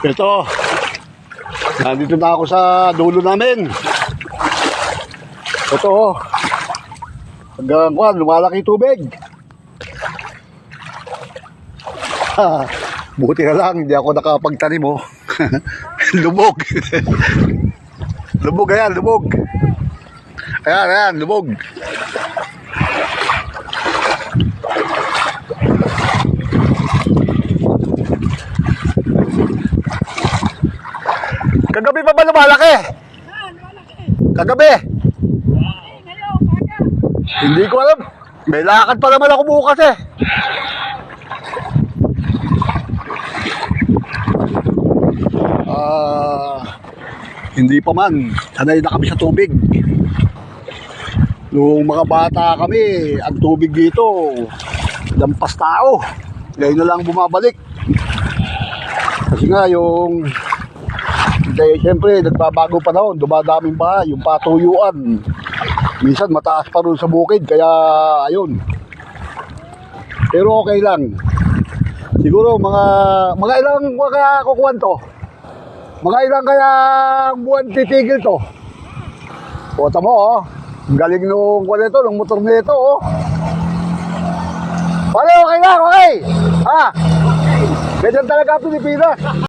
Ito, nandito na ako sa dulo namin. Ito, hanggang lumalaki tubig. Buti na lang, hindi ako nakapagtanim oh. Lubog. Lubog, ayan, lubog. Ayan, lubog. Kagabi pa ba lumalaki? Kagabi? Hindi ko alam. May lakad pa naman ako bukas eh. Hindi pa man. Sanay na kami sa tubig. Nung mga bata kami, ang tubig dito, lampas tao. Ngayon na lang bumabalik. Kasi nga yung... Dahil siyempre, nagbabago panahon, dumadaming bahay, yung patuyuan. Minsan mataas pa rin sa bukid, kaya ayun. Pero okay lang. Siguro mga ilang kukuhan to? Mga ilang kaya buwan titigil to? Kota mo oh. Galing nung kuwan nito, nung motor nito oh. Pare, okay lang, okay? Ha? Ganyan talaga Pilipinas.